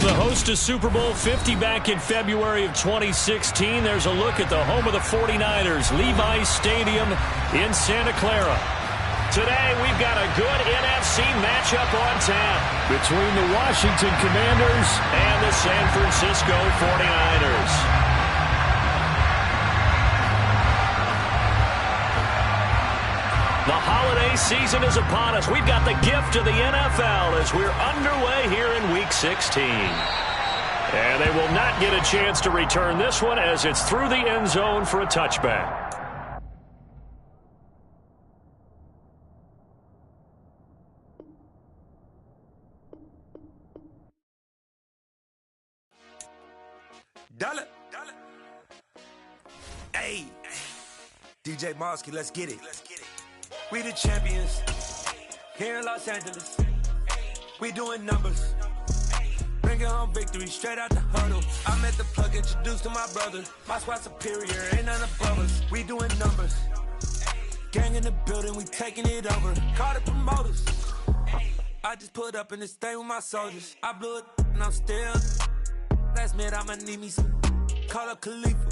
the host of Super Bowl 50 back in February of 2016, there's a look at the home of the 49ers, Levi's Stadium in Santa Clara. Today, we've got a good NFC matchup on tap between the Washington Commanders and the San Francisco 49ers. The holiday season is upon us. We've got the gift of the NFL as we're underway here in Week 16. And they will not get a chance to return this one as it's through the end zone for a touchback. Dollar. Hey, DJ Mosky, let's get it. We the champions here in Los Angeles. We doing numbers. Bringing home victory straight out the huddle. I met the plug, introduced to my brother. My squad superior, ain't none above us. We doing numbers. Gang in the building, we taking it over. Call the promoters. I just put up in this thing with my soldiers. I blew it and I'm still. Last minute I'ma need me some. Call up Khalifa.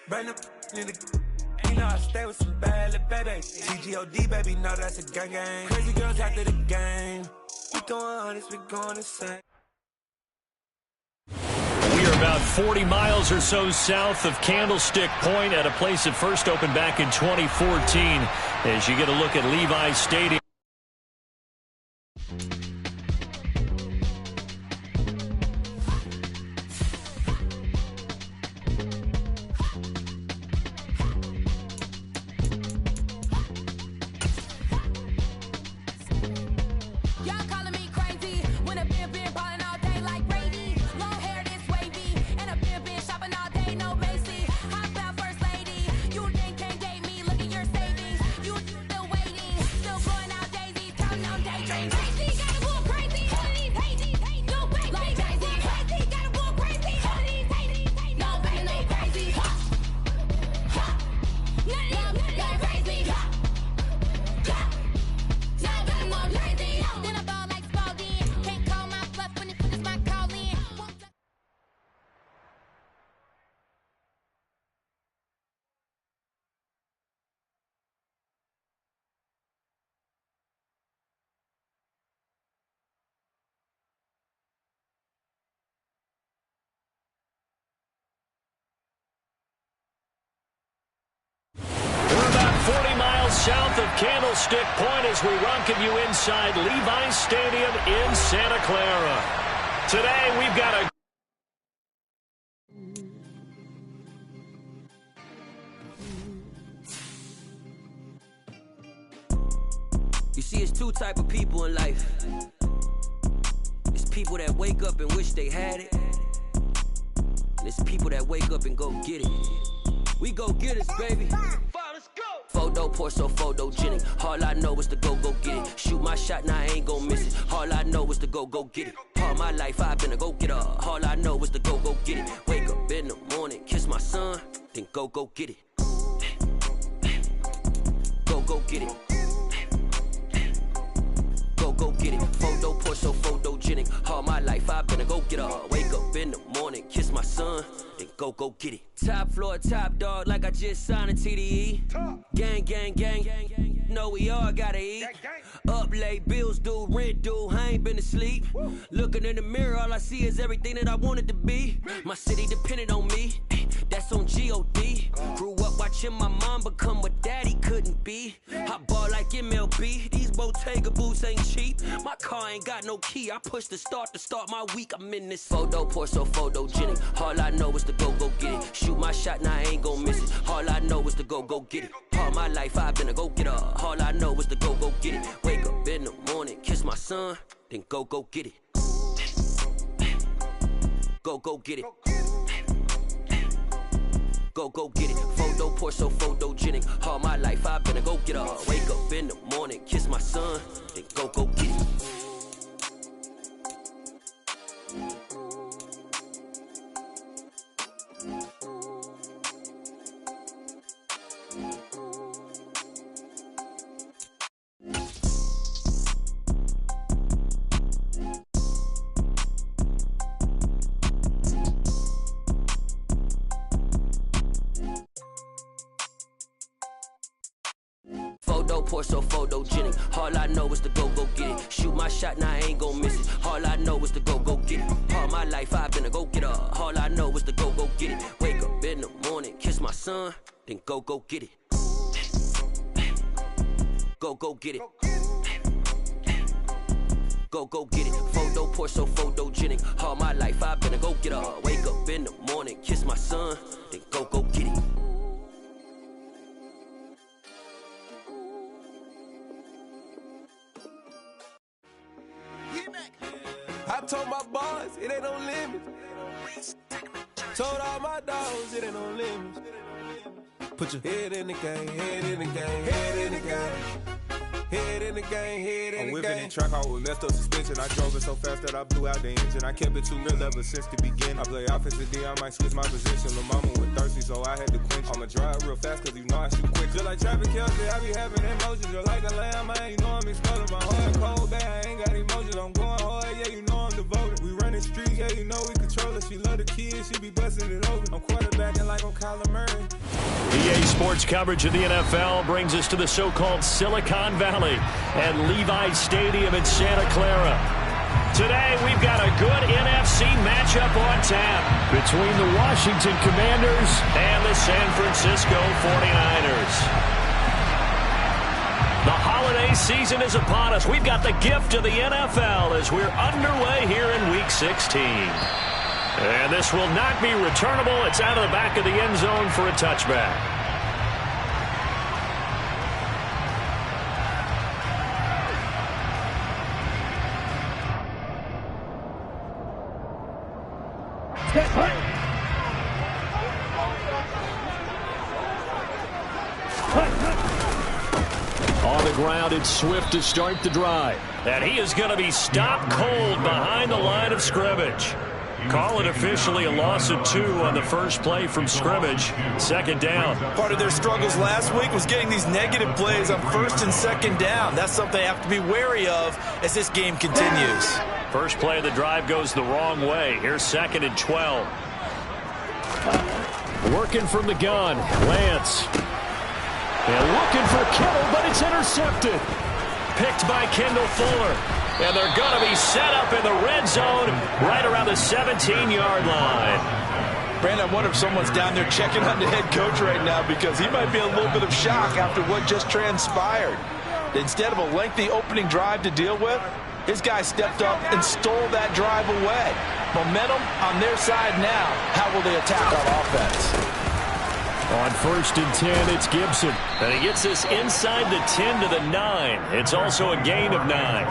Bring them in the. You know I stay with some bad little baby. TGOD, baby, know that's a gang gang. Crazy girls after the game. We throwing hundreds, we going insane. We are about 40 miles or so south of Candlestick Point at a place that first opened back in 2014 as you get a look at Levi's Stadium. South of Candlestick Point as we welcome you inside Levi's Stadium in Santa Clara. Today we've got a You see, it's two type of people in life. It's people that wake up and wish they had it. And it's people that wake up and go get it. We go get it, baby. Let's go. Photo pour so photogenic. All I know is to go get it. Shoot my shot, now I ain't gon' miss it. All I know is to go get it. All my life I've been a go-getter. All I know is to go get it. Wake up in the morning, kiss my son, then go get it. Go get it. Go get it. Photo pour so photogenic. All my life I've been a go-getter. Wake up in the morning, kiss my son, then go get it. Top floor, top dog, like I just signed a TDE. Gang, gang, gang, gang, gang. Know we all gotta eat. Up late, bills due, rent due, I ain't been asleep. Looking in the mirror, all I see is everything that I wanted to be. My city depended on me, that's on G.O.D. Grew up watching my mom become what daddy couldn't be. I ball like MLB, these Bottega boots ain't cheap. My car ain't got no key, I push the start to start my week. I'm in this photo pour so photogenic. All I know is to go get it. Shoot my shot, now I ain't gon' miss it. All I know is to go get it. All my life I've been a go-getter. All I know is to go get it. Wake up in the morning, kiss my son, then go get it. Go get it. Go get it. Photo pour so photogenic. All my life I've been a go-getter. Wake up in the morning, kiss my son, then go get it. Photo, so photogenic. All I know is to go get it. Shoot my shot, now I ain't gon' miss it. All I know is to go get it. All my life I've been a go-getter. All I know is to go get it. Wake up in the morning, kiss my son, then go get it. Go get it. Go get it. Photo, so photogenic. All my life I've been a go-getter. Wake up in the morning, kiss my son, then go get it. I told my boys it ain't no limits. Told all my dogs it ain't no limits. Put your head in the game, head in the game, head in the game. Head in the game, head in the game. I'm whipping in track out with messed up suspension. I drove it so fast that I blew out the engine. I kept it too real ever since the beginning. I play offensive D, I might switch my position. Lil' mama was thirsty, so I had to quench. I'ma drive real fast, cause you know I shoot quick. Just like traffic Kelsey, I be having emotions. Just like a lamb, man, you know I'm exploding. My heart cold, bad, I ain't got emotions. I'm going hard, yeah, you know I'm devoted. We running streets, yeah, you know we control it. She love the kids, she be busting it over. I'm quarterbacking like I'm Kyler Murray. EA Sports coverage of the NFL brings us to the so-called Silicon Valley at Levi Stadium in Santa Clara. Today, we've got a good NFC matchup on tap between the Washington Commanders and the San Francisco 49ers. The holiday season is upon us. We've got the gift of the NFL as we're underway here in Week 16. And this will not be returnable. It's out of the back of the end zone for a touchback. On the ground, it's Swift to start the drive. And he is going to be stopped cold behind the line of scrimmage. Call it officially a loss of 2 on the first play from scrimmage. Second down. Part of their struggles last week was getting these negative plays on first and second down. That's something they have to be wary of as this game continues. First play of the drive goes the wrong way. Here's 2nd and 12. Working from the gun, Lance. And looking for Kittle, but it's intercepted. Picked by Kendall Fuller. And they're going to be set up in the red zone right around the 17-yard line. Brandon, I wonder if someone's down there checking on the head coach right now because he might be in a little bit of shock after what just transpired. Instead of a lengthy opening drive to deal with, his guy stepped up and stole that drive away. Momentum on their side now. How will they attack on offense? On 1st and 10, it's Gibson. And he gets this inside the 10 to the 9. It's also a gain of 9.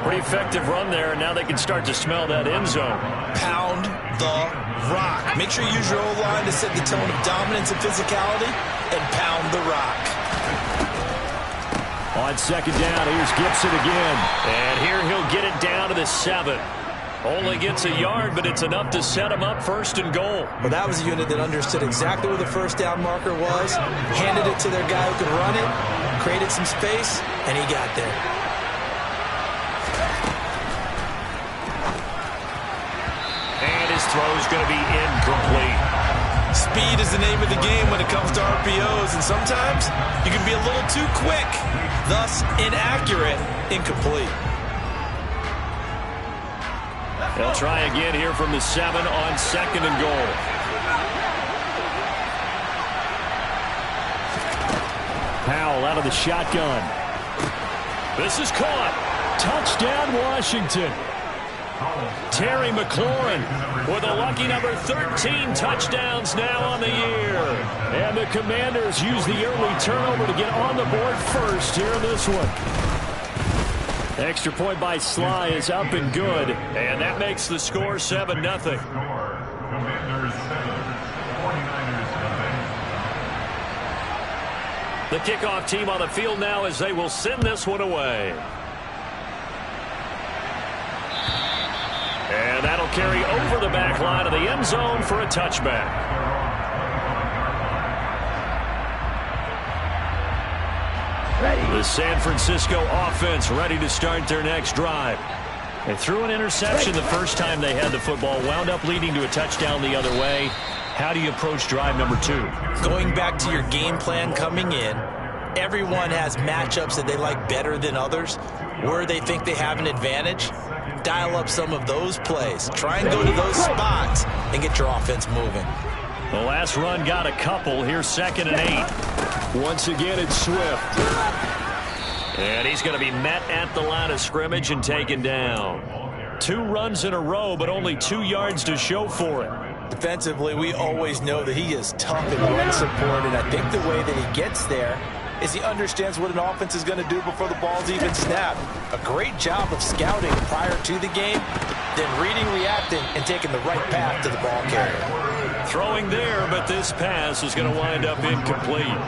Pretty effective run there, and now they can start to smell that end zone. Pound the rock. Make sure you use your O-line to set the tone of dominance and physicality, and pound the rock. On 2nd down, here's Gibson again. And here he'll get it down to the 7. Only gets a yard, but it's enough to set him up 1st and goal. Well, that was a unit that understood exactly where the first down marker was, handed it to their guy who could run it, created some space, and he got there. His throw is going to be incomplete. Speed is the name of the game when it comes to RPOs, and sometimes you can be a little too quick, thus inaccurate, incomplete. They'll try again here from the 7 on 2nd and goal. Powell out of the shotgun. This is caught. Touchdown, Washington. Terry McLaurin with a lucky number 13 touchdowns now on the year. And the Commanders use the early turnover to get on the board first here in this one. Extra point by Sly is up and good. And that makes the score 7-0. The kickoff team on the field now as they will send this one away. And that'll carry over the back line of the end zone for a touchback. The San Francisco offense ready to start their next drive. They threw an interception the first time they had the football, wound up leading to a touchdown the other way. How do you approach drive number 2? Going back to your game plan coming in, everyone has matchups that they like better than others, where they think they have an advantage. Dial up some of those plays. Try and go to those spots and get your offense moving. The last run got a couple. Here's 2nd and 8. Once again, it's Swift. And he's going to be met at the line of scrimmage and taken down. 2 runs in a row, but only 2 yards to show for it. Defensively, we always know that he is tough in run support, and I think the way that he gets there is he understands what an offense is going to do before the ball's even snapped. A great job of scouting prior to the game, then reading, reacting, and taking the right path to the ball carrier. Throwing there, but this pass is going to wind up incomplete.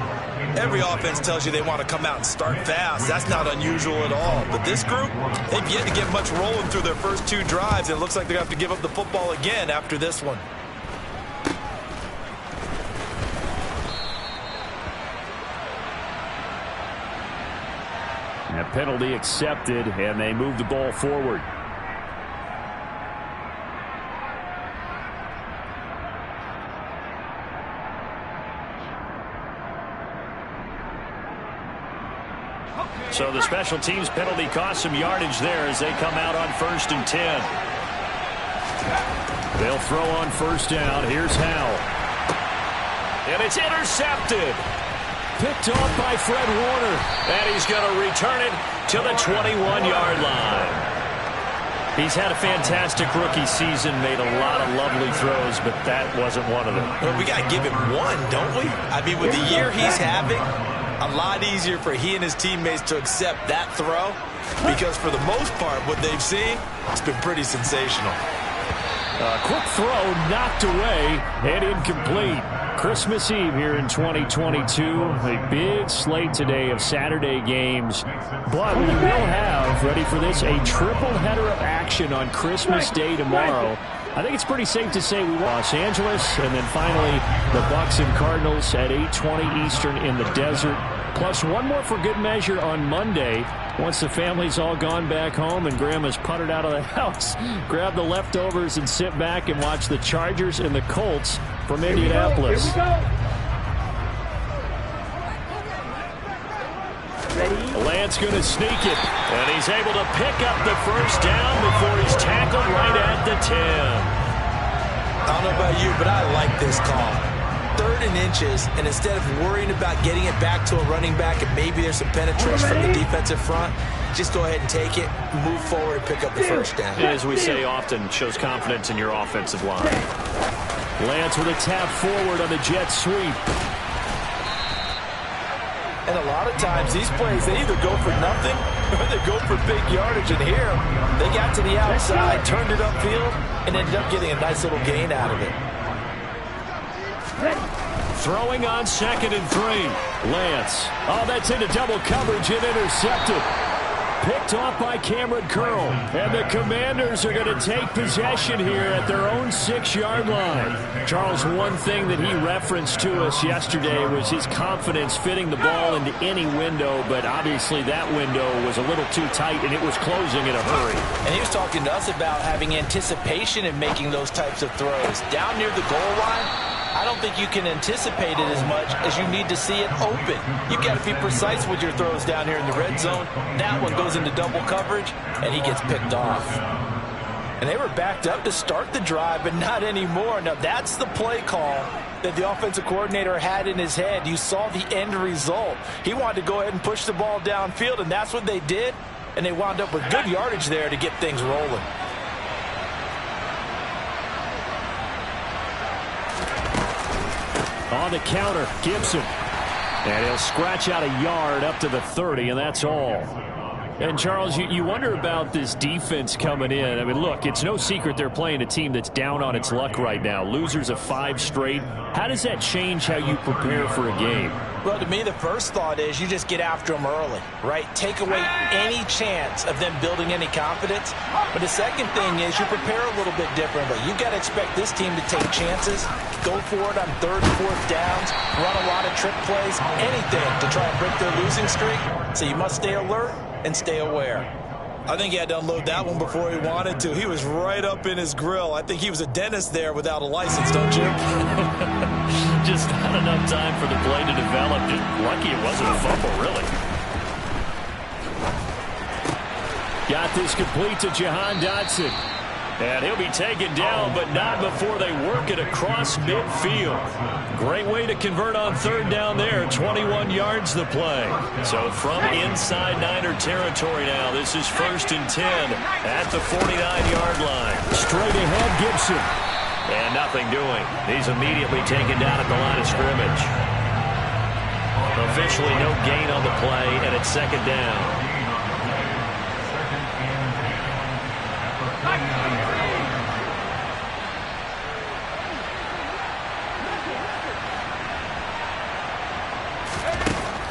Every offense tells you they want to come out and start fast. That's not unusual at all. But this group, they've yet to get much rolling through their first 2 drives, and it looks like they're going to have to give up the football again after this one. A penalty accepted, and they move the ball forward. So the special teams penalty cost some yardage there as they come out on 1st and 10. They'll throw on 1st down. Here's Howell. And it's intercepted. Picked off by Fred Warner. And he's going to return it to the 21-yard line. He's had a fantastic rookie season, made a lot of lovely throws, but that wasn't one of them. Well, we got to give him one, don't we? I mean, with the year he's having, a lot easier for he and his teammates to accept that throw, because for the most part, what they've seen, it's been pretty sensational. Quick throw knocked away and incomplete. Christmas Eve here in 2022. A big slate today of Saturday games. But we will have, ready for this, a triple header of action on Christmas Day tomorrow. I think it's pretty safe to say we will Los Angeles, and then finally the Bucs and Cardinals at 8:20 Eastern in the desert. Plus one more for good measure on Monday. Once the family's all gone back home and Grandma's puttered out of the house, grab the leftovers and sit back and watch the Chargers and the Colts from Indianapolis. Here we go. Lance going to sneak it, and he's able to pick up the 1st down before he's tackled right at the 10. I don't know about you, but I like this call. 3rd and inches, and instead of worrying about getting it back to a running back and maybe there's some penetration from the defensive front, just go ahead and take it, move forward, and pick up the 1st down. As we say often, shows confidence in your offensive line. Lance with a tap forward on the jet sweep. And a lot of times, these plays, they either go for nothing or they go for big yardage. And here, they got to the outside, turned it upfield, and ended up getting a nice little gain out of it. Throwing on 2nd and 3. Lance. Oh, that's into double coverage and intercepted. Picked off by Cameron Curl. And the Commanders are going to take possession here at their own 6-yard line. Charles, one thing that he referenced to us yesterday was his confidence fitting the ball into any window, but obviously that window was a little too tight and it was closing in a hurry. And he was talking to us about having anticipation in making those types of throws. Down near the goal line, I don't think you can anticipate it as much as you need to see it open. You've got to be precise with your throws down here in the red zone. That one goes into double coverage, and he gets picked off. And they were backed up to start the drive, but not anymore. Now, that's the play call that the offensive coordinator had in his head. You saw the end result. He wanted to go ahead and push the ball downfield, and that's what they did. And they wound up with good yardage there to get things rolling. On the counter, Gibson. And he'll scratch out a yard up to the 30, and that's all. And, Charles, you wonder about this defense coming in. I mean, look, it's no secret they're playing a team that's down on its luck right now. Losers of 5 straight. How does that change how you prepare for a game? Well, to me, the first thought is you just get after them early, right? Take away any chance of them building any confidence. But the second thing is you prepare a little bit differently. You've got to expect this team to take chances, go for it on 3rd and 4th downs, run a lot of trick plays, anything to try and break their losing streak. So you must stay alert and stay aware. I think he had to unload that one before he wanted to. He was right up in his grill. I think he was a dentist there without a license, don't you? Just not enough time for the play to develop. Just lucky it wasn't a fumble, really. Got this complete to Jahan Dotson. And he'll be taken down, but not before they work it across midfield. Great way to convert on third down there. 21 yards the play. So from inside Niner territory now, this is 1st and 10 at the 49-yard line. Straight ahead, Gibson. And nothing doing. He's immediately taken down at the line of scrimmage. Officially no gain on the play, and it's 2nd down.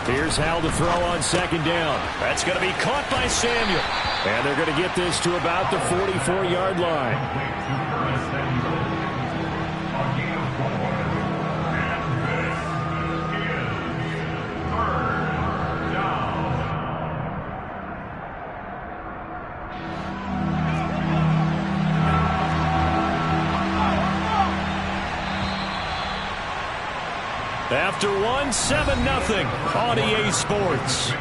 Here's Hal to throw on 2nd down. That's going to be caught by Samuel. And they're going to get this to about the 44-yard line. After one, 7-0 on EA Sports.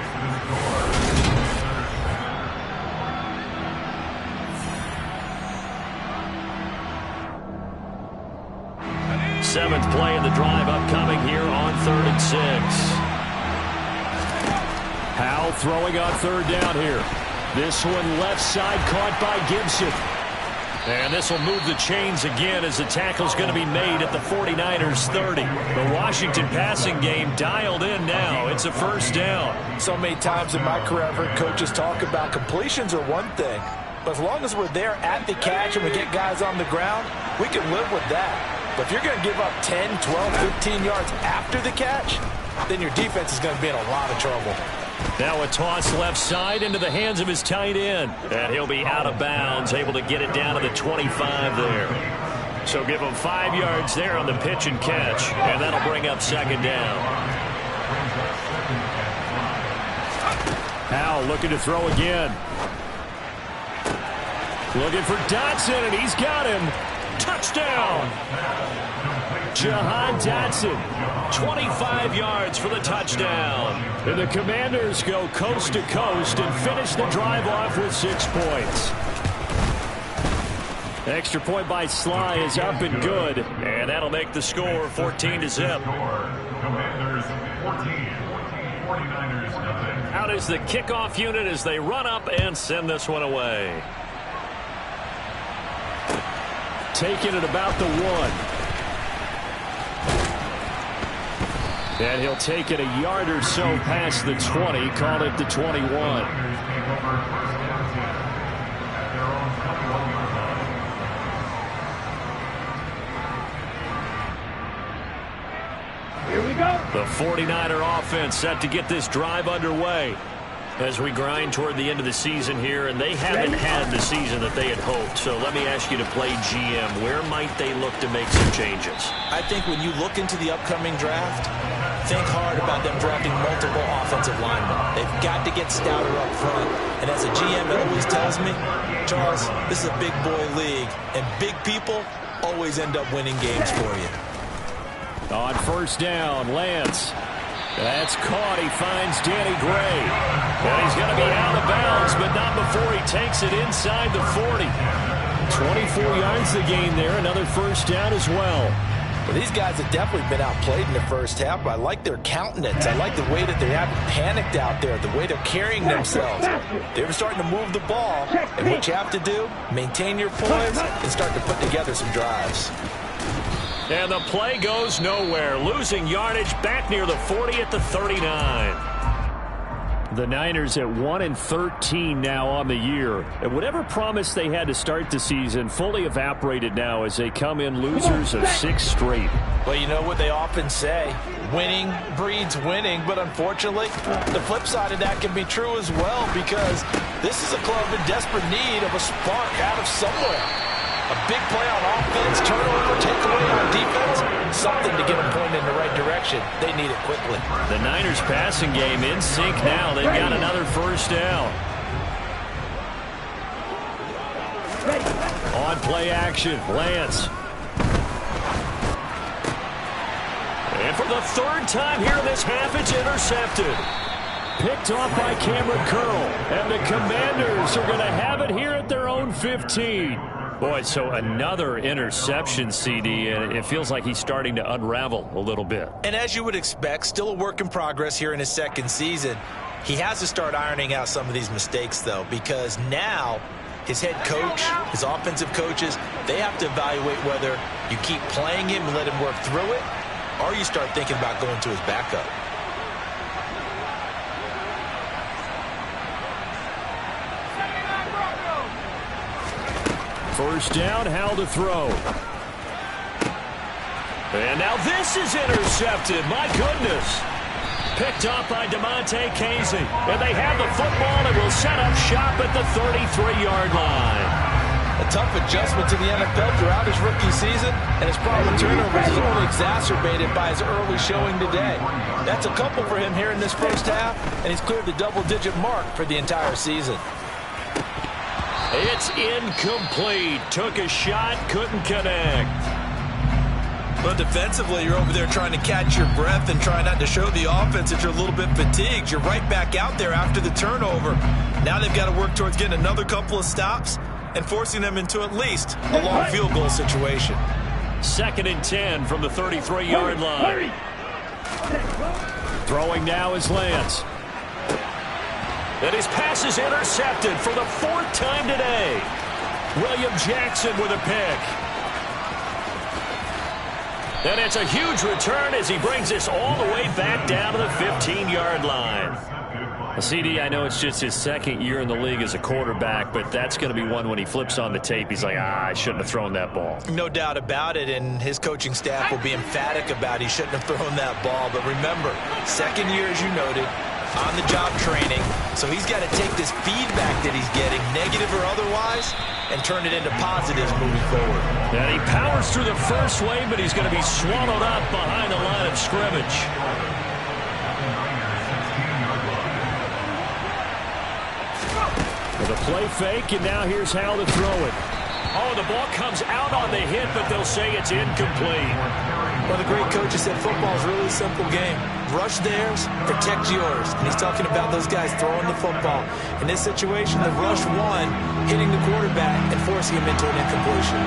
Seventh play of the drive upcoming here on 3rd and 6. Howell throwing on 3rd down here. This one left side caught by Gibson. And this will move the chains again as the tackle's going to be made at the 49ers 30. The Washington passing game dialed in now. It's a 1st down. So many times in my career I've heard coaches talk about completions are one thing. But as long as we're there at the catch and we get guys on the ground, we can live with that. But if you're going to give up 10, 12, 15 yards after the catch, then your defense is going to be in a lot of trouble. Now a toss left side into the hands of his tight end. And he'll be out of bounds, able to get it down to the 25 there. So give him 5 yards there on the pitch and catch. And that'll bring up 2nd down. Howell looking to throw again. Looking for Dotson, and he's got him. Touchdown! Jahan Dotson, 25 yards for the touchdown. And the Commanders go coast to coast and finish the drive off with 6 points. Extra point by Sly is up and good. And that'll make the score 14-0. Commanders 14, 49ers nothing. Out is the kickoff unit as they run up and send this one away. Taking it about the 1. And he'll take it a yard or so past the 20, call it the 21. Here we go. The 49er offense set to get this drive underway as we grind toward the end of the season here, and they haven't had the season that they had hoped. So let me ask you to play GM. Where might they look to make some changes? I think when you look into the upcoming draft, think hard about them drafting multiple offensive linemen. They've got to get stouter up front. And as a GM, it always tells me, Charles, this is a big boy league, and big people always end up winning games for you. On 1st down, Lance. That's caught. He finds Danny Gray. And he's going to be out of bounds, but not before he takes it inside the 40. 24 yards the gain there. Another 1st down as well. Well, these guys have definitely been outplayed in the first half, but I like their countenance. I like the way that they haven't panicked out there, the way they're carrying themselves. They're starting to move the ball, and what you have to do, maintain your poise and start to put together some drives. And the play goes nowhere. Losing yardage back near the 40 at the 39. The Niners at 1-13 now on the year. And whatever promise they had to start the season fully evaporated now as they come in losers of 6 straight. Well, you know what they often say, winning breeds winning, but unfortunately, the flip side of that can be true as well, because this is a club in desperate need of a spark out of somewhere. A big play on offense, turnover, takeaway on defense, something to get them pointed in the right direction. They need it quickly. The Niners passing game in sync now. They've got another 1st down. On play action, Lance. And for the third time here in this half, it's intercepted. Picked off by Cameron Curl. And the Commanders are going to have it here at their own 15. Boy, so another interception, CD, and it feels like he's starting to unravel a little bit. And as you would expect, still a work in progress here in his second season. He has to start ironing out some of these mistakes, though, because now his head coach, his offensive coaches, they have to evaluate whether you keep playing him and let him work through it, or you start thinking about going to his backup. First down, Howell to throw. And now this is intercepted. My goodness. Picked off by DeMonte Casey. And they have the football and will set up shop at the 33-yard line. A tough adjustment to the NFL throughout his rookie season, and his problem with turnovers is only exacerbated by his early showing today. That's a couple for him here in this first half, and he's cleared the double-digit mark for the entire season. It's incomplete. Took a shot, couldn't connect. But defensively, you're over there trying to catch your breath and try not to show the offense that you're a little bit fatigued. You're right back out there after the turnover. Now they've got to work towards getting another couple of stops and forcing them into at least a long field goal situation. 2nd and 10 from the 33-yard line. Throwing now is Lance. And his pass is intercepted for the 4th time today. William Jackson with a pick. And it's a huge return as he brings this all the way back down to the 15-yard line. CD, I know it's just his 2nd year in the league as a quarterback, but that's going to be one when he flips on the tape. He's like, I shouldn't have thrown that ball. No doubt about it, and his coaching staff will be emphatic about he shouldn't have thrown that ball. But remember, 2nd year, as you noted, on-the-job training, so he's got to take this feedback that he's getting, negative or otherwise, and turn it into positives moving forward. And he powers through the first wave, but he's going to be swallowed up behind the line of scrimmage. With a play fake, and now here's Howell to throw it. Oh, the ball comes out on the hit, but they'll say it's incomplete. Well, the great coach has said football is really a simple game. Rush theirs, protect yours. And he's talking about those guys throwing the football. In this situation, the rush one, hitting the quarterback and forcing him into an incompletion.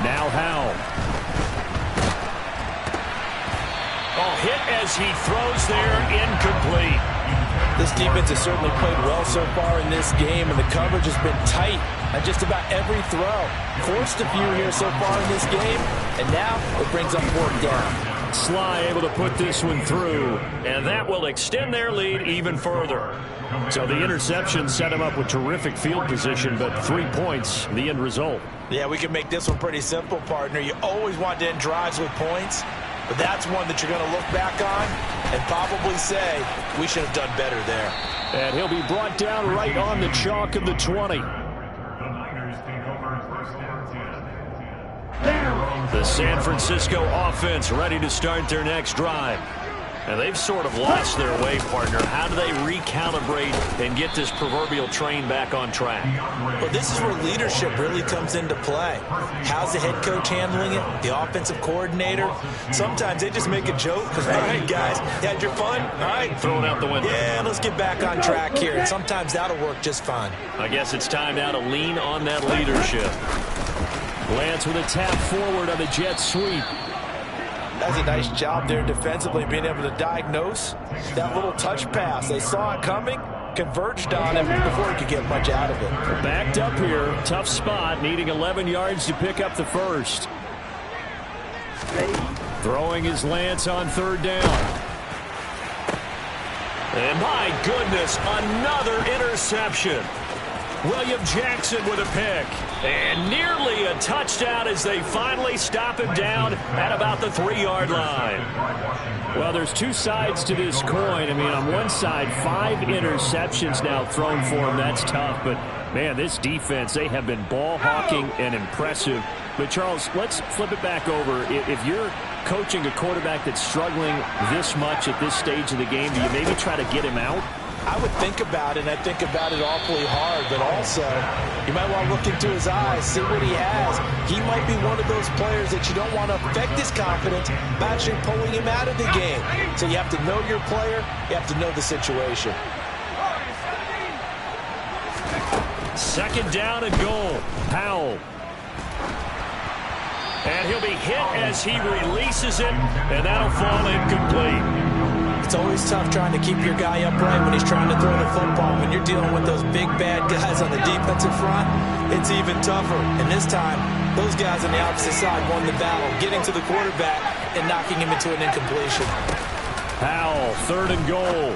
Now Howell. Oh, hit as he throws there, incomplete. This defense has certainly played well so far in this game, and the coverage has been tight on just about every throw. Forced a few here so far in this game, and now it brings up 4th down. Sly able to put this one through, and that will extend their lead even further. So the interception set him up with terrific field position, but 3 points, the end result. Yeah, we can make this one pretty simple, partner. You always want to end drives with points, but that's one that you're going to look back on and probably say, we should have done better there. And he'll be brought down right on the chalk of the 20. The San Francisco offense ready to start their next drive. And they've sort of lost their way, partner. How do they recalibrate and get this proverbial train back on track? Well, this is where leadership really comes into play. How's the head coach handling it? The offensive coordinator? Sometimes they just make a joke because, all right, guys, you had your fun? All right. Throw it out the window. Yeah, let's get back on track here. And sometimes that'll work just fine. I guess it's time now to lean on that leadership. Lance with a tap forward on the jet sweep. That's a nice job there defensively, being able to diagnose that little touch pass. They saw it coming, converged on him before he could get much out of it. Backed up here, tough spot, needing 11 yards to pick up the first. Throwing his Lance on 3rd down. And my goodness, another interception. William Jackson with a pick. And nearly a touchdown as they finally stop him down at about the 3-yard line. Well, there's two sides to this coin. I mean, on one side, 5 interceptions now thrown for him. That's tough. But, man, this defense, they have been ball hawking and impressive. But, Charles, let's flip it back over. If you're coaching a quarterback that's struggling this much at this stage of the game, do you maybe try to get him out? I would think about it, and I think about it awfully hard, but also you might want to look into his eyes, see what he has. He might be one of those players that you don't want to affect his confidence by actually pulling him out of the game. So you have to know your player, you have to know the situation. Second down and goal. Powell. And he'll be hit as he releases it, and that'll fall incomplete. It's always tough trying to keep your guy upright when he's trying to throw the football. When you're dealing with those big, bad guys on the defensive front, it's even tougher. And this time, those guys on the opposite side won the battle, getting to the quarterback and knocking him into an incompletion. Powell, third and goal.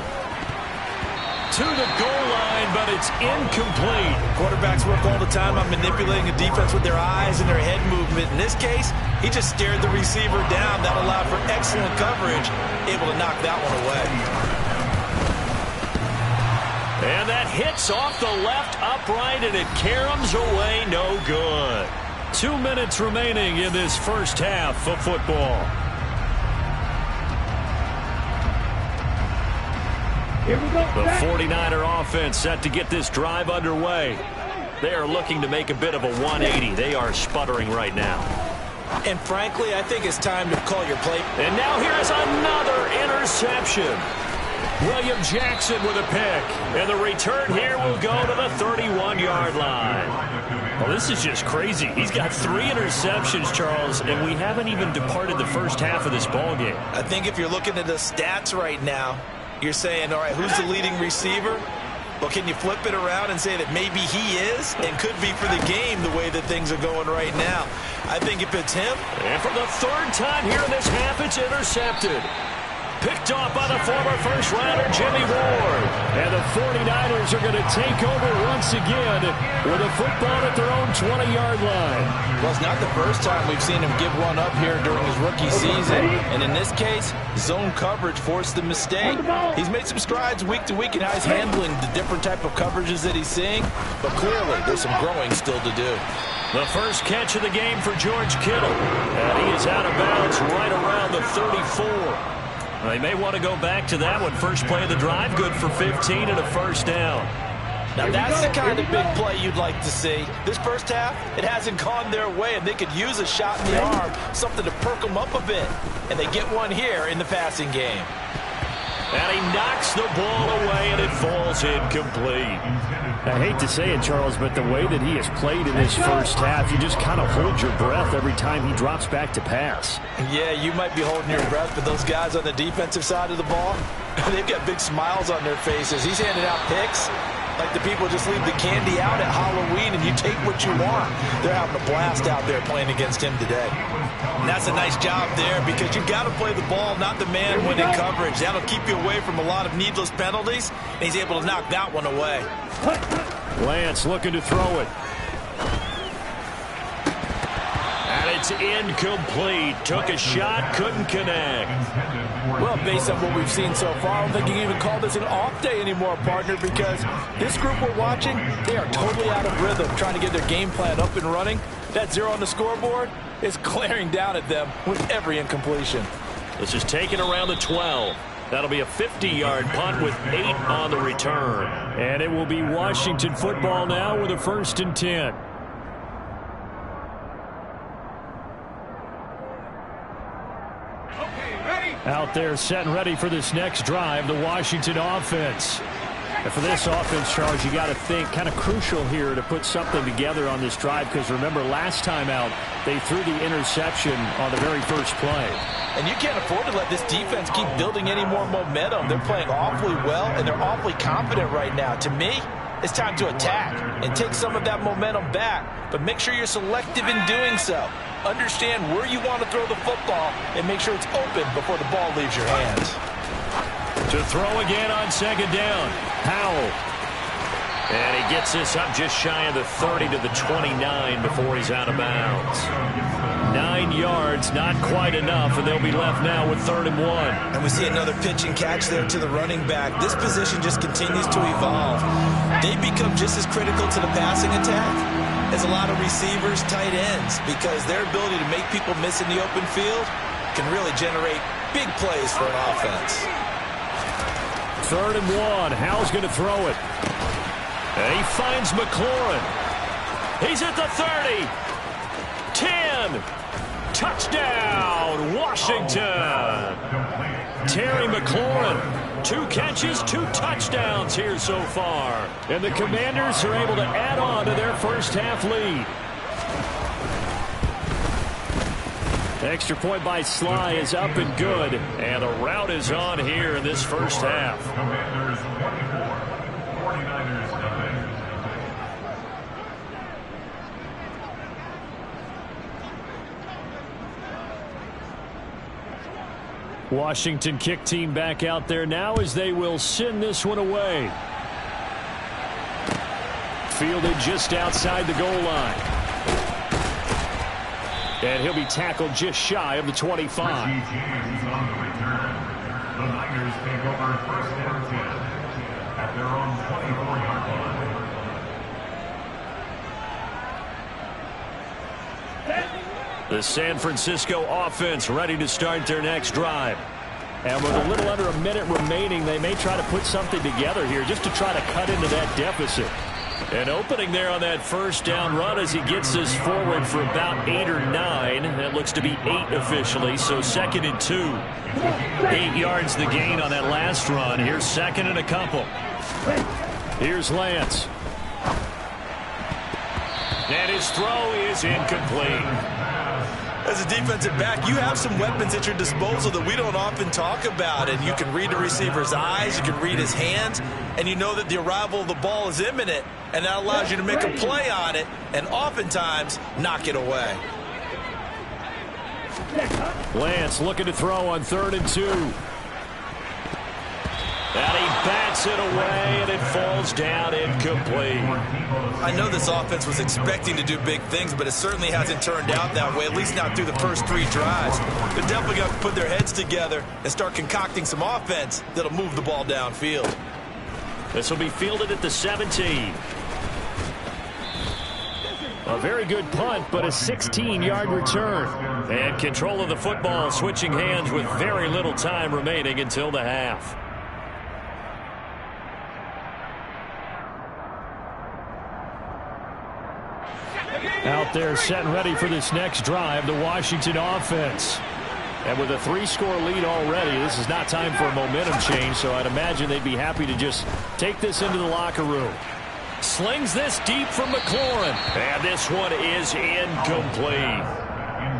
To the goal line, but it's incomplete. Quarterbacks work all the time on manipulating a defense with their eyes and their head movement. In this case, he just stared the receiver down. That allowed for excellent coverage, able to knock that one away. And that hits off the left upright, and it caroms away, no good. 2 minutes remaining in this first half of football. The 49er offense set to get this drive underway. They are looking to make a bit of a 180. They are sputtering right now. And frankly, I think it's time to call your play. And now here is another interception. William Jackson with a pick. And the return here will go to the 31-yard line. Well, this is just crazy. He's got 3 interceptions, Charles, and we haven't even departed the first half of this ballgame. I think if you're looking at the stats right now, you're saying, all right, who's the leading receiver? Well, can you flip it around and say that maybe he is and could be for the game the way that things are going right now? I think if it's him. And for the third time here in this half, it's intercepted. Picked off by the former first-rounder Jimmy Ward. And the 49ers are going to take over once again with a football at their own 20-yard line. Well, it's not the first time we've seen him give one up here during his rookie season. And in this case, zone coverage forced the mistake. He's made some strides week to week in how he's handling the different type of coverages that he's seeing. But clearly, there's some growing still to do. The first catch of the game for George Kittle. And he is out of bounds right around the 34. They may want to go back to that one. First play of the drive, good for 15 and a first down. Now that's the kind of big play you'd like to see. This first half, it hasn't gone their way, and they could use a shot in the arm, something to perk them up a bit. And they get one here in the passing game. And he knocks the ball away, and it falls incomplete. I hate to say it, Charles, but the way that he has played in this first half, you just kind of hold your breath every time he drops back to pass. Yeah, you might be holding your breath, but those guys on the defensive side of the ball, they've got big smiles on their faces. He's handing out picks like the people just leave the candy out at Halloween and you take what you want. They're having a blast out there playing against him today. And that's a nice job there because you've got to play the ball, not the man winning coverage. That'll keep you away from a lot of needless penalties, and he's able to knock that one away. Lance looking to throw it. And it's incomplete. Took a shot, couldn't connect. Well, based on what we've seen so far, I don't think you can even call this an off day anymore, partner, because this group we're watching, they are totally out of rhythm, trying to get their game plan up and running. That 0 on the scoreboard is glaring down at them with every incompletion. This is taken around the 12. That'll be a 50-yard punt with 8 on the return. And it will be Washington football now with a 1st and 10. Out there set and ready for this next drive, the Washington offense. And for this offense, Charles, you got to think kind of crucial here to put something together on this drive because remember last time out they threw the interception on the very first play. And you can't afford to let this defense keep building any more momentum. They're playing awfully well and they're awfully confident right now. To me, it's time to attack and take some of that momentum back, but make sure you're selective in doing so. Understand where you want to throw the football and make sure it's open before the ball leaves your hands. To throw again on 2nd down, Powell. And he gets this up just shy of the 30 to the 29 before he's out of bounds. 9 yards, not quite enough, and they'll be left now with 3rd and 1. And we see another pitch and catch there to the running back. This position just continues to evolve. They become just as critical to the passing attack as a lot of receivers, tight ends, because their ability to make people miss in the open field can really generate big plays for an offense. 3rd and 1. Howell's going to throw it. And he finds McLaurin. He's at the 30. 10. Touchdown, Washington. Terry McLaurin, 2 catches, 2 touchdowns here so far. And the Commanders are able to add on to their first half lead. Extra point by Sly is up and good. And the rout is on here in this first half. Commanders 24, 49ers nothing. Washington kick team back out there now as they will send this one away. Fielded just outside the goal line. And he'll be tackled just shy of the 25. On the return. The Niners take over 1st and 10 at their own 24-yard line. The San Francisco offense ready to start their next drive. And with a little under a minute remaining, they may try to put something together here just to try to cut into that deficit. An opening there on that first down run as he gets this forward for about 8 or 9. That looks to be 8 officially, so 2nd and 2. 8 yards the gain on that last run. Here's 2nd and a couple. Here's Lance. And his throw is incomplete. As a defensive back, you have some weapons at your disposal that we don't often talk about. And you can read the receiver's eyes, you can read his hands, and you know that the arrival of the ball is imminent. And that allows you to make a play on it and oftentimes knock it away. Lance looking to throw on 3rd and 2. And he bats it away, and it falls down incomplete. I know this offense was expecting to do big things, but it certainly hasn't turned out that way, at least not through the first 3 drives. They're definitely going to put their heads together and start concocting some offense that'll move the ball downfield. This will be fielded at the 17. A very good punt, but a 16-yard return. And control of the football switching hands with very little time remaining until the half. Out there set and ready for this next drive, the Washington offense. And with a 3-score lead already, this is not time for a momentum change, so I'd imagine they'd be happy to just take this into the locker room. Slings this deep from McLaurin. And this one is incomplete.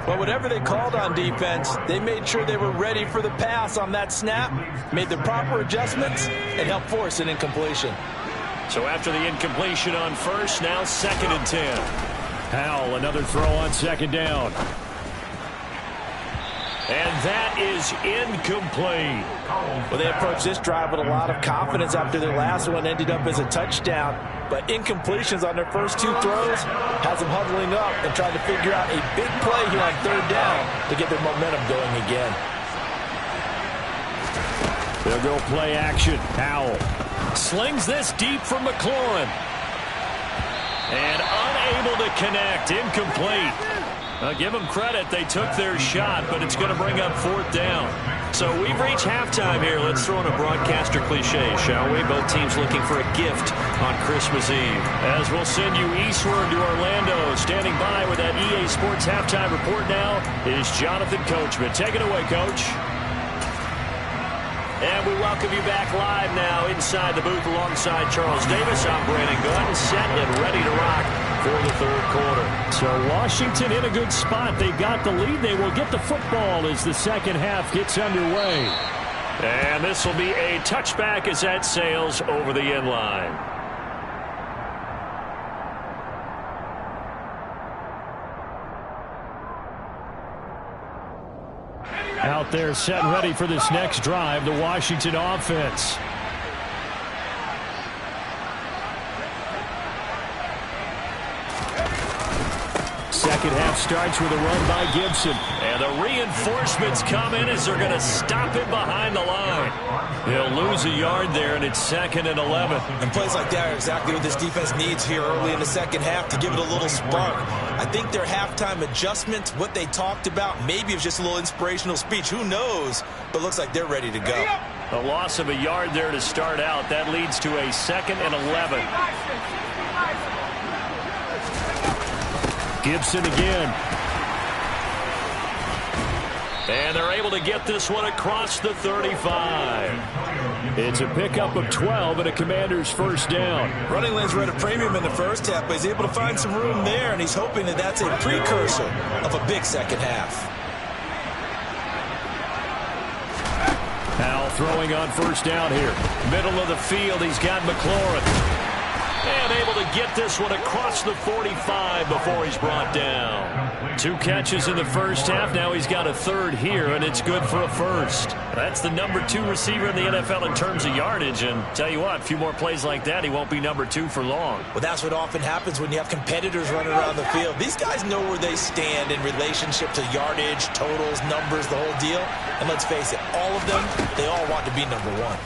But whatever they called on defense, they made sure they were ready for the pass on that snap, made the proper adjustments, and helped force an incompletion. So after the incompletion on first, now 2nd and 10. Howell, another throw on 2nd down. And that is incomplete. Well, they approached this drive with a lot of confidence after their last one ended up as a touchdown. But incompletions on their first 2 throws has them huddling up and trying to figure out a big play here on 3rd down to get their momentum going again. They'll go play action. Howell slings this deep from McLaurin. And unable to connect. Incomplete. Now, give them credit. They took their shot, but it's going to bring up 4th down. So we've reached halftime here. Let's throw in a broadcaster cliche, shall we? Both teams looking for a gift on Christmas Eve. As we'll send you eastward to Orlando. Standing by with that EA Sports halftime report now is Jonathan Coachman. Take it away, Coach. And we welcome you back live now inside the booth alongside Charles Davis. I'm Brandon Gunn, set and ready to rock for the 3rd quarter. So Washington in a good spot. They've got the lead. They will get the football as the 2nd half gets underway. And this will be a touchback as that sails over the end line. Out there set and ready for this next drive, the Washington offense. Second half starts with a run by Gibson. And the reinforcements come in as they're going to stop him behind the line. They'll lose a yard there, and it's 2nd and 11. And plays like that are exactly what this defense needs here early in the 2nd half to give it a little spark. I think their halftime adjustments, what they talked about, maybe it was just a little inspirational speech. Who knows? But looks like they're ready to go. A loss of a yard there to start out. That leads to a 2nd and 11. Gibson again. And they're able to get this one across the 35. It's a pickup of 12 and a Commander's first down. Running lanes were at a premium in the first half, but he's able to find some room there, and he's hoping that that's a precursor of a big second half. Powell throwing on first down here. Middle of the field, he's got McLaurin. And able to get this one across the 45 before he's brought down. 2 catches in the first half. Now he's got a 3rd here, and it's good for a 1st. That's the number 2 receiver in the NFL in terms of yardage. And tell you what, a few more plays like that, he won't be number 2 for long. Well, that's what often happens when you have competitors running around the field. These guys know where they stand in relationship to yardage, totals, numbers, the whole deal. And let's face it, all of them, they all want to be number 1.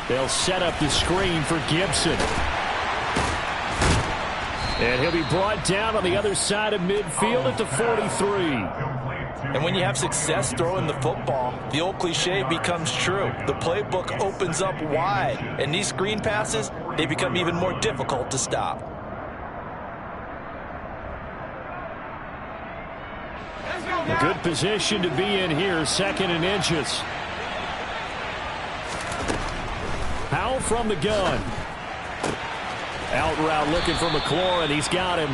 They'll set up the screen for Gibson. And he'll be brought down on the other side of midfield at the 43. And when you have success throwing the football, the old cliche becomes true. The playbook opens up wide. And these screen passes, they become even more difficult to stop. A good position to be in here, 2nd and inches. Powell from the gun. Out route looking for McLaurin. He's got him.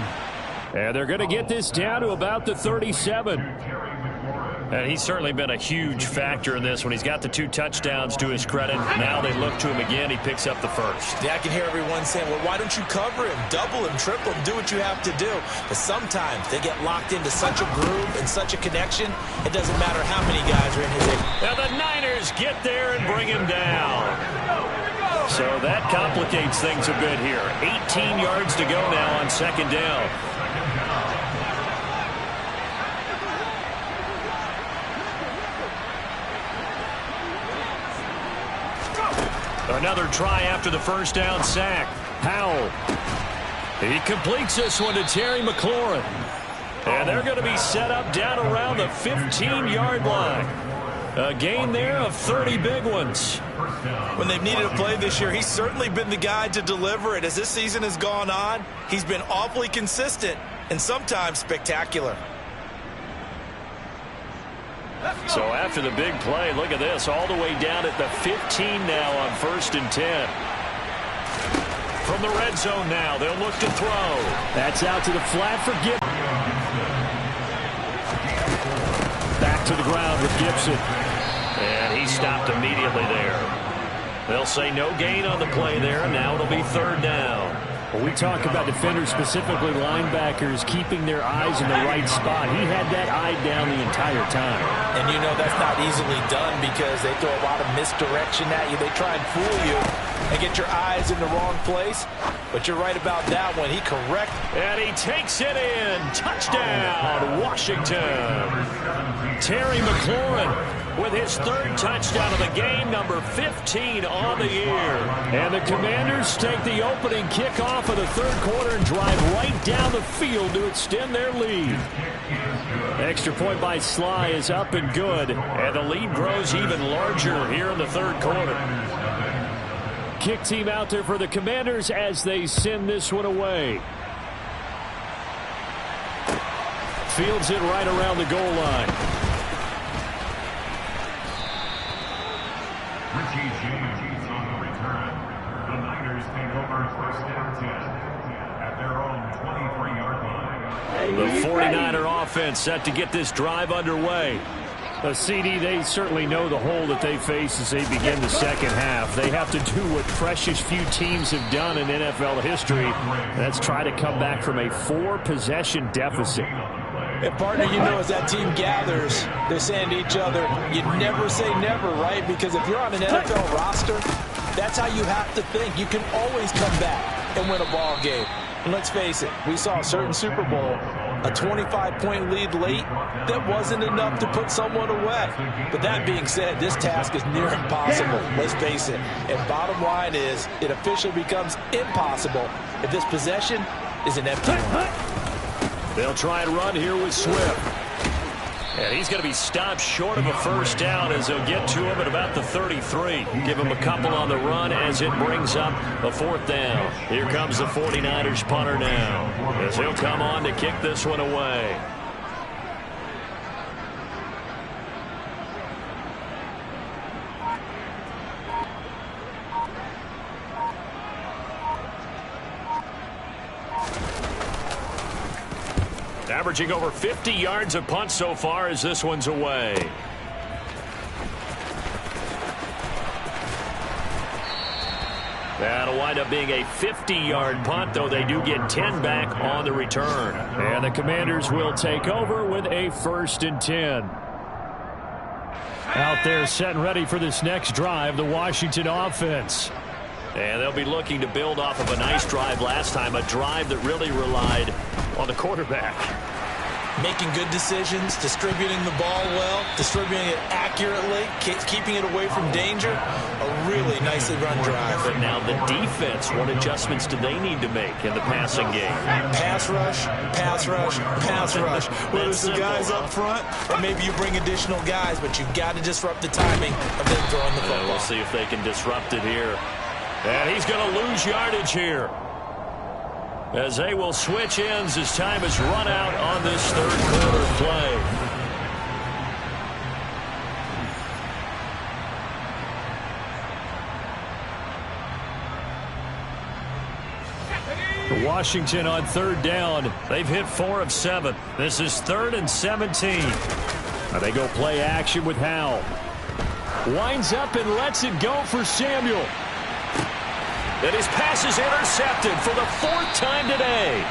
And they're going to get this down to about the 37. And he's certainly been a huge factor in this when he's got the 2 touchdowns to his credit. Now they look to him again. He picks up the 1st. Yeah, I can hear everyone saying, well, why don't you cover him, double him, triple him, do what you have to do. But sometimes they get locked into such a groove and such a connection, it doesn't matter how many guys are in his area. Now the Niners get there and bring him down. So that complicates things a bit here. 18 yards to go now on 2nd down. Another try after the first down sack. Powell. He completes this one to Terry McLaurin. And they're going to be set up down around the 15-yard line. A gain there of 30 big ones. When they've needed a play this year, he's certainly been the guy to deliver it. As this season has gone on, he's been awfully consistent and sometimes spectacular. So after the big play, look at this, all the way down at the 15 now on 1st and 10. From the red zone now, they'll look to throw. That's out to the flat for Gibson. Back to the ground with Gibson. And he stopped immediately there. They'll say no gain on the play there, and now it'll be 3rd down. Well, we talk about defenders, specifically linebackers, keeping their eyes in the right spot. He had that eye down the entire time. And you know that's not easily done because they throw a lot of misdirection at you. They try and fool you and get your eyes in the wrong place. But you're right about that one. He correct. And he takes it in. Touchdown, Washington. Terry McLaurin with his 3rd touchdown of the game, number 15 on the year. And the Commanders take the opening kickoff of the 3rd quarter and drive right down the field to extend their lead. Extra point by Sly is up and good, and the lead grows even larger here in the 3rd quarter. Kick team out there for the Commanders as they send this one away. Fields it right around the goal line. Richie James on the return. The Niners take over 1st and 10 at their own 23-yard line. The 49er offense set to get this drive underway. CD, they certainly know the hole that they face as they begin the 2nd half. They have to do what precious few teams have done in NFL history. That's try to come back from a 4-possession deficit. And partner, you know, as that team gathers, they're saying to each other, you never say never, right? Because if you're on an NFL roster, that's how you have to think. You can always come back and win a ball game. And let's face it, we saw a certain Super Bowl, a 25-point lead late, that wasn't enough to put someone away. But that being said, this task is near impossible, let's face it. And bottom line is, it officially becomes impossible if this possession is an empty one. They'll try and run here with Swift. And he's going to be stopped short of a first down as they'll get to him at about the 33. Give him a couple on the run as it brings up a fourth down. Here comes the 49ers punter now as he'll come on to kick this one away. Averaging over 50 yards a punt so far as this one's away. That'll wind up being a 50-yard punt, though they do get 10 back on the return. And the Commanders will take over with a 1st and 10. Out there set and ready for this next drive, the Washington offense. And they'll be looking to build off of a nice drive last time, a drive that really relied on the quarterback. Making good decisions, distributing the ball well, distributing it accurately, keeping it away from danger. A really nicely run drive. But now the defense, what adjustments do they need to make in the passing game? Pass rush, pass rush, pass rush. Whether it's the guys up front or maybe you bring additional guys, but you've got to disrupt the timing of them throwing the football. We'll see if they can disrupt it here. And he's going to lose yardage here, as they will switch ends as time is run out on this third quarter play. Washington on third down. They've hit 4 of 7. This is 3rd and 17. Now they go play action with Howell. Winds up and lets it go for Samuel. And his pass is intercepted for the 4th time today.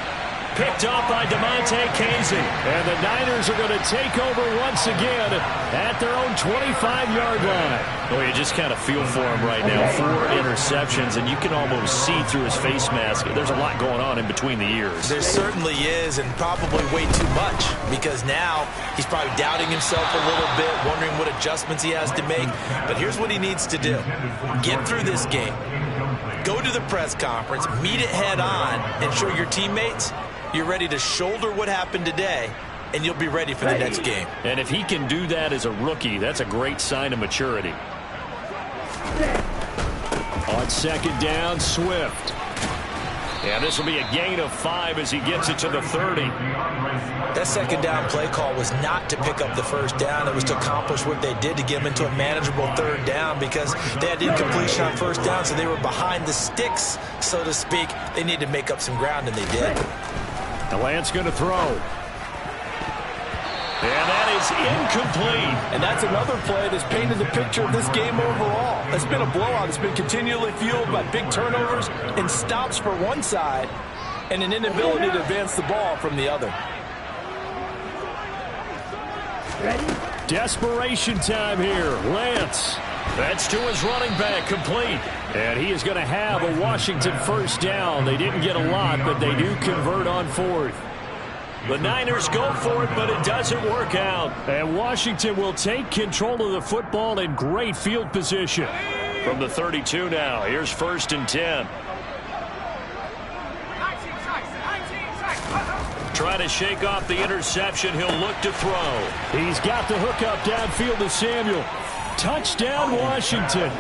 Picked off by DeMonte Casey. And the Niners are going to take over once again at their own 25-yard line. Oh, you just kind of feel for him right now. 4 interceptions, and you can almost see through his face mask. There's a lot going on in between the ears. There certainly is, and probably way too much, because now he's probably doubting himself a little bit, wondering what adjustments he has to make. But here's what he needs to do. Get through this game. Go to the press conference, meet it head on, and show your teammates you're ready to shoulder what happened today, and you'll be ready for the next game. And if he can do that as a rookie, that's a great sign of maturity. On second down, Swift. And this will be a gain of 5 as he gets it to the 30. That second down play call was not to pick up the first down. It was to accomplish what they did to get them into a manageable third down, because they had incompletion on first down, so they were behind the sticks, so to speak. They needed to make up some ground, and they did. And Lance going to throw. And that is incomplete. And that's another play that's painted the picture of this game overall. It's been a blowout. It's been continually fueled by big turnovers and stops for one side and an inability to advance the ball from the other. Desperation time here. Lance. That's to his running back, complete. And he is going to have a Washington first down. They didn't get a lot, but they do convert on 4th. The Niners go for it, but it doesn't work out. And Washington will take control of the football in great field position. From the 32 now, here's 1st and 10. Trying to shake off the interception. He'll look to throw. He's got the hookup downfield to Samuel. Touchdown, Washington.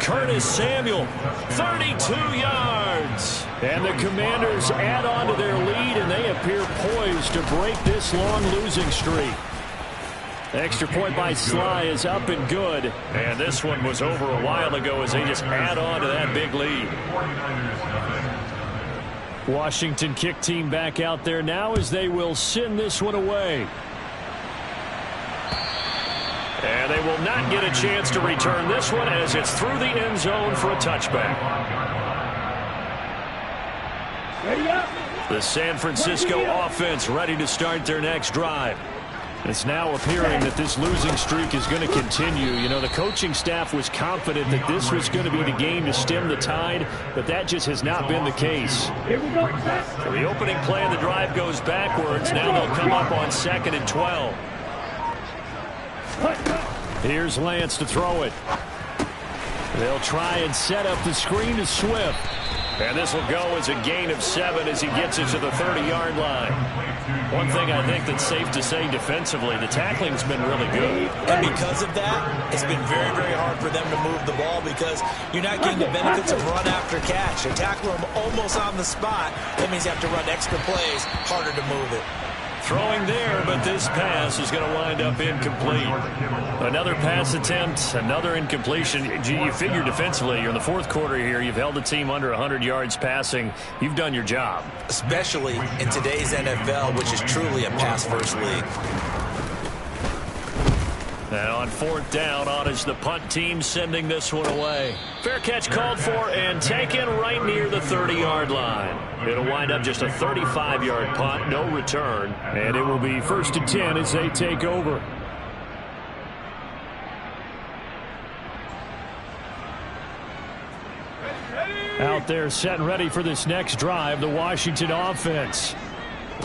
Curtis Samuel, 32 yards. And the Commanders add on to their lead, and they appear poised to break this long losing streak. Extra point by Sly is up and good. And this one was over a while ago as they just add on to that big lead. Washington kick team back out there now as they will send this one away. And they will not get a chance to return this one as it's through the end zone for a touchback. The San Francisco offense ready to start their next drive. It's now appearing that this losing streak is going to continue. You know, the coaching staff was confident that this was going to be the game to stem the tide, but that just has not been the case. So the opening play of the drive goes backwards. Now they'll come up on 2nd and 12. Here's Lance to throw it. They'll try and set up the screen to Swift. And this will go as a gain of 7 as he gets it to the 30-yard line. One thing I think that's safe to say defensively, the tackling's been really good. And because of that, it's been very, very hard for them to move the ball because you're not getting the benefits of run after catch. They tackle them almost on the spot. That means you have to run extra plays, harder to move it. Throwing there, but this pass is going to wind up incomplete. Another pass attempt, another incompletion. Gee, you figure defensively, you're in the fourth quarter here. You've held the team under 100 yards passing. You've done your job. Especially in today's NFL, which is truly a pass-first league. And on fourth down, on is the punt team sending this one away. Fair catch called for and taken right near the 30-yard line. It'll wind up just a 35-yard punt, no return. And it will be 1st and 10 as they take over. Out there set and ready for this next drive, the Washington offense.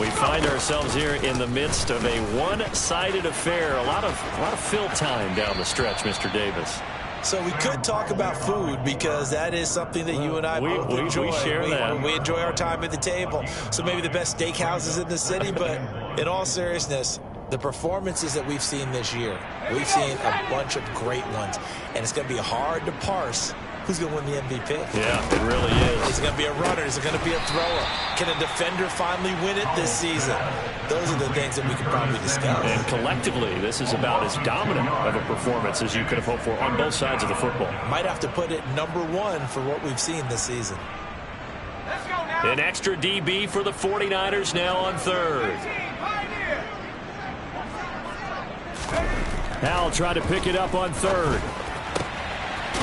We find ourselves here in the midst of a one-sided affair. A lot of fill time down the stretch, Mr. Davis. So we could talk about food because that is something that you and I both enjoy. We share that. We enjoy our time at the table. So maybe the best steakhouses in the city, but in all seriousness, the performances that we've seen this year, we've seen a bunch of great ones, and it's going to be hard to parse who's going to win the MVP. Yeah, it really is. Is it going to be a runner? Is it going to be a thrower? Can a defender finally win it this season? Those are the things that we could probably discuss. And collectively, this is about as dominant of a performance as you could have hoped for on both sides of the football. Might have to put it #1 for what we've seen this season. An extra DB for the 49ers now on third. Howell tried to pick it up on third.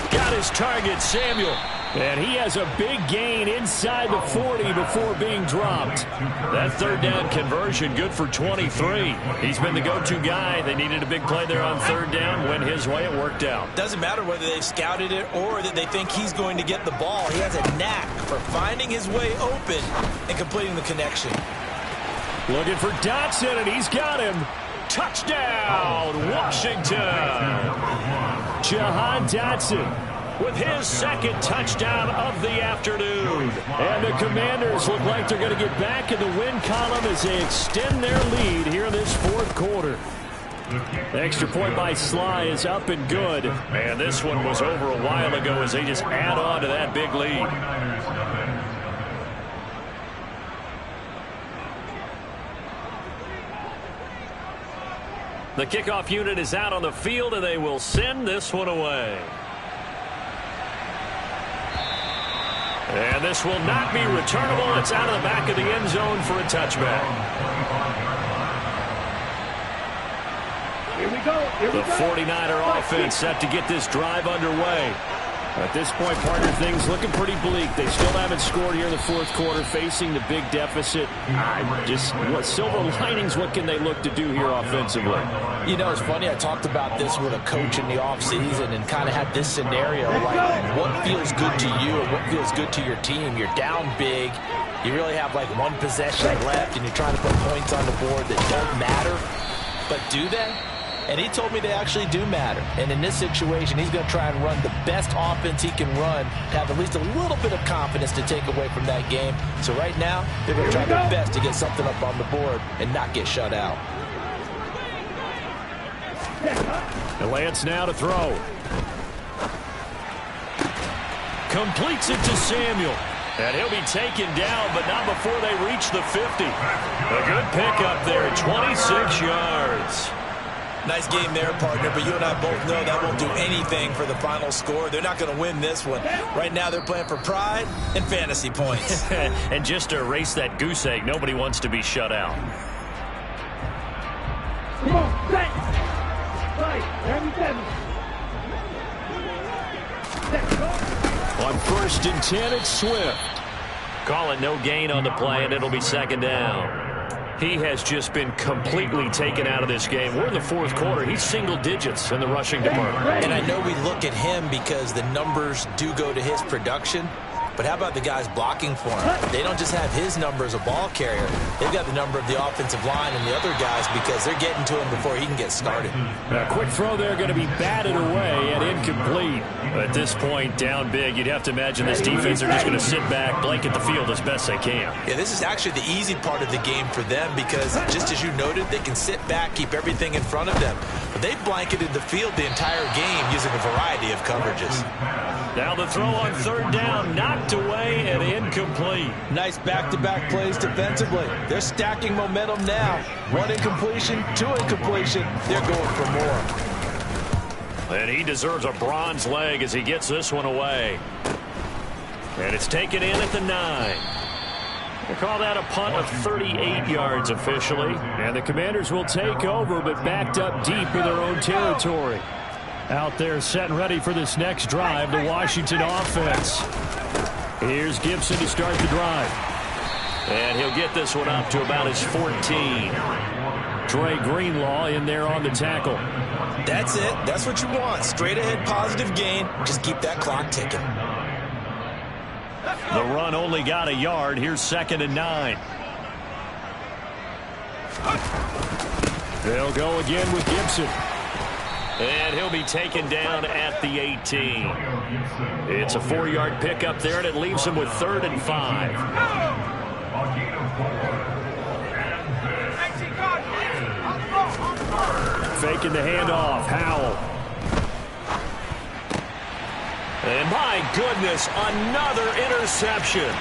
Got his target, Samuel. And he has a big gain inside the 40 before being dropped. That third down conversion good for 23. He's been the go-to guy. They needed a big play there on third down. Went his way, it worked out. Doesn't matter whether they've scouted it or that they think he's going to get the ball. He has a knack for finding his way open and completing the connection. Looking for Dotson, and he's got him. Touchdown, Washington. Jahan Dotson with his second touchdown of the afternoon. And the Commanders look like they're going to get back in the win column as they extend their lead here in this fourth quarter. The extra point by Sly is up and good. And this one was over a while ago as they just add on to that big lead. The kickoff unit is out on the field, and they will send this one away. And this will not be returnable. It's out of the back of the end zone for a touchback. Here we go. The 49er offense set to get this drive underway. At this point, partner, things looking pretty bleak. They still haven't scored here in the fourth quarter, facing the big deficit. What silver linings, what can they look to do here offensively? You know, it's funny, I talked about this with a coach in the offseason and kind of had this scenario, like what feels good to you or what feels good to your team. You're down big. You really have like one possession left, and you're trying to put points on the board that don't matter. But do they? And he told me they actually do matter. And in this situation, he's going to try and run the best offense he can run to have at least a little bit of confidence to take away from that game. So right now, they're going to try their best to get something up on the board and not get shut out. And Lance now to throw. Completes it to Samuel. And he'll be taken down, but not before they reach the 50. A good pickup there, 26 yards. Nice game there, partner, but you and I both know that won't do anything for the final score. They're not going to win this one. Right now, they're playing for pride and fantasy points. And just to erase that goose egg, nobody wants to be shut out. Come on, set. Right, 37. On 1st and 10, it's Swift. Call it no gain on the play, and it'll be second down. He has just been completely taken out of this game. We're in the fourth quarter. He's single digits in the rushing department. And I know we look at him because the numbers do go to his production, But how about the guys blocking for him? They don't just have his number as a ball carrier. They've got the number of the offensive line and the other guys because they're getting to him before he can get started. A quick throw there going to be batted away and incomplete. At this point, down big, you'd have to imagine this defense are just going to sit back, blanket the field as best they can. Yeah, this is actually the easy part of the game for them because, just as you noted, they can sit back, keep everything in front of them. But they've blanketed the field the entire game using a variety of coverages. Now the throw on third down, knocked away and incomplete. Nice back-to-back plays defensively. They're stacking momentum now. One incompletion, two incompletion. They're going for more. And he deserves a bronze leg as he gets this one away. And it's taken in at the 9. We'll call that a punt of 38 yards officially. And the Commanders will take over, but backed up deep in their own territory. Out there set and ready for this next drive, the Washington offense. Here's Gibson to start the drive. And he'll get this one up to about his 14. Dre Greenlaw in there on the tackle. That's it. That's what you want. Straight ahead positive gain. Just keep that clock ticking. The run only got a yard. Here's 2nd and 9. They'll go again with Gibson. And he'll be taken down at the 18. It's a 4-yard pickup there, and it leaves him with 3rd and 5. Faking the handoff. Howell. And my goodness, another interception.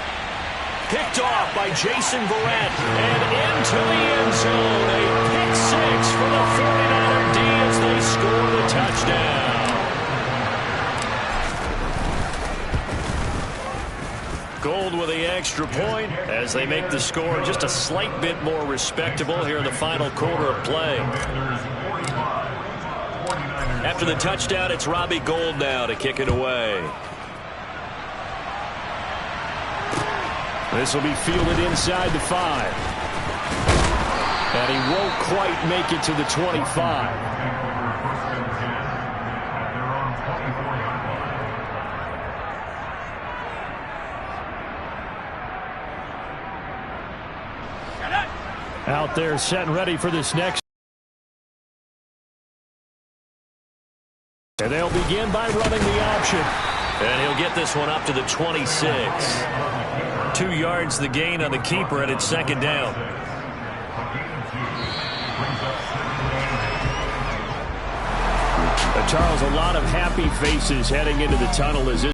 Picked off by Jason Verrett. And into the end zone. A pick 6 for the 49er D as they score the touchdown. Gold with the extra point as they make the score just a slight bit more respectable here in the final quarter of play. After the touchdown, it's Robbie Gould now to kick it away. This will be fielded inside the 5. And he won't quite make it to the 25. Out there set and ready for this next. And they'll begin by running the option. And he'll get this one up to the 26. 2 yards the gain on the keeper, and it's 2nd down. Charles, a lot of happy faces heading into the tunnel as